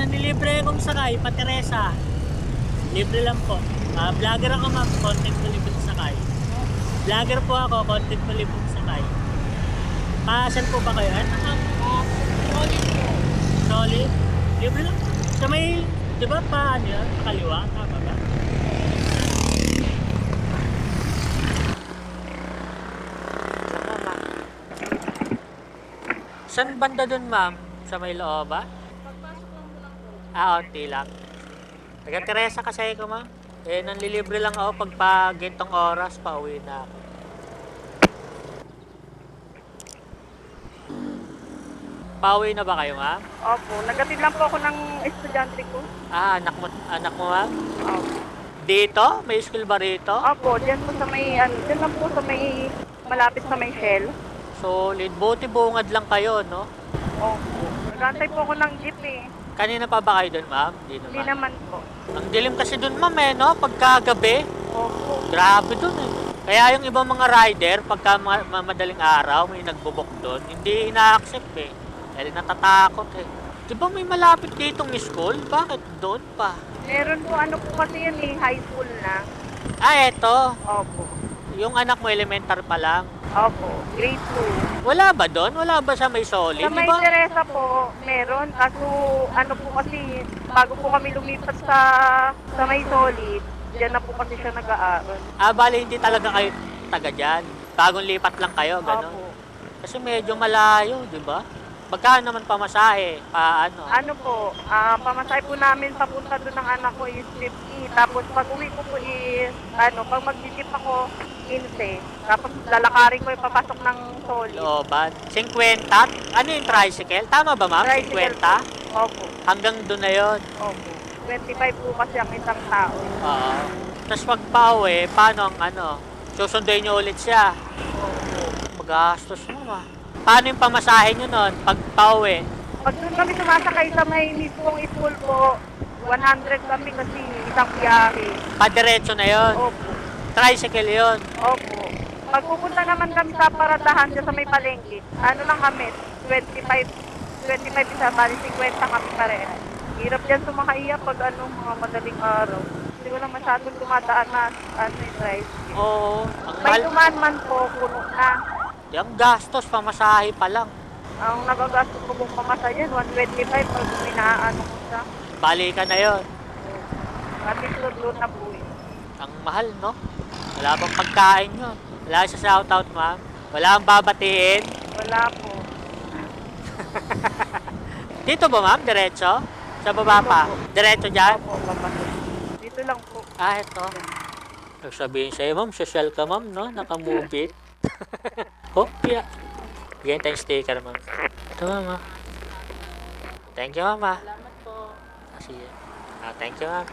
nanilibre akong sakay, pa Teresa. Libre lang po. Vlogger ako ma'am, content ko libre sakay. Vlogger po ako, content ko libre sakay. Paasan po ba kayo? Ano ma'am? Solid po. Solid? Libre lang po. Sa may, di ba pa ano yan? Kaliwa? Tama ba? Saan banda dun ma'am? Sa may looba? Pagpasok lang mo lang po. Onti lang. Taga Teresa kasi ko ma'am. Nanlilibre lang ako pag gintong oras, pauwi na ako. Pauwi na ba kayo ma'am? Opo, nagatid lang po ako ng estudyante ko. Anak mo ma'am? Opo. Dito? May school ba rito? Opo, dyan po sa may, dyan lang po sa may, malapit sa may Shell. Solid. Buti bungad lang kayo, no? Opo. Nagantay po ako ng jeep eh. Kanina pa ba kayo doon ma'am? Hindi naman po. Ang dilim kasi doon ma'am no? Pagkagabi. Opo. Grabe doon Kaya yung ibang mga rider, pagka madaling araw, may nagbubok doon, hindi ina-accept Dahil natatakot Di ba may malapit ditong school? Bakit doon pa? Meron po, ano po kasi yun eh, high school na. Eto. Opo. Yung anak mo elementar pa lang. Opo, grade 2. Wala ba doon? Wala ba sa may solid? Sa may Di ba? Teresa po, meron. Kaso, ano po kasi, bago po kami lumipat sa may solid, diyan na po kasi siya nag-aaral. Bali hindi talaga kayo taga dyan. Bagong lipat lang kayo, gano'n. Opo. Kasi medyo malayo, di ba? Magkano naman pamasahe? Paano? Ano po, pamasahe po namin papunta doon ng anak ko is 50. Tapos pag uwi ko po is, pag mag-jeep ako, 15. Tapos lalakarin ko yung papasok ng solid. Looban. 50? Ano yung tricycle? Tama ba ma'am? Tricycle 50? Opo. Hanggang doon na yun. Opo. 25 po kasi ang isang tao. Oo. Tapos pag pauwi, paano ang susunduin nyo ulit siya? Opo. Magastos mo Paano yung pamasahe nyo nun pag pauwi? Pag doon kami sumasakay sa may mismong school po, 100 kami kasi isang biyahe. Padiretso na yon. Opo. Tricycle yon. Opo. Pag pupunta naman kami sa paradahan dyan sa may palengke, ano lang kami, 25 isa, bali 50 kami pareha. Hirap dyan sumakaiya pag mga madaling araw. Hindi ko na masyadong dumadaan na yung tricycle. Oo. Ang May mahal. dumaan man po, puno na. Yung gastos, pamasahe pa lang. Ang nagagastos ko pong pamasa dyan, 125 pag minaano ko siya. Balikan na yon. At least doon na po eh. Ang mahal, no? Wala bang pagkain yun? Wala sa shoutout, ma'am? Wala ang babatiin? Wala po. Dito ba, ma'am? Diretso? Sa baba Dito pa? po. Diretso dyan? Opo, papasok. Dito lang po. Ito. Sabihin sa'yo, ma'am, social ka, ma'am, no? Naka-move it. Yeah. Bigyan tayong sticker, ma'am. Ito, ma'am. Thank you, ma'am. Salamat po. Sige. Thank you, ma'am.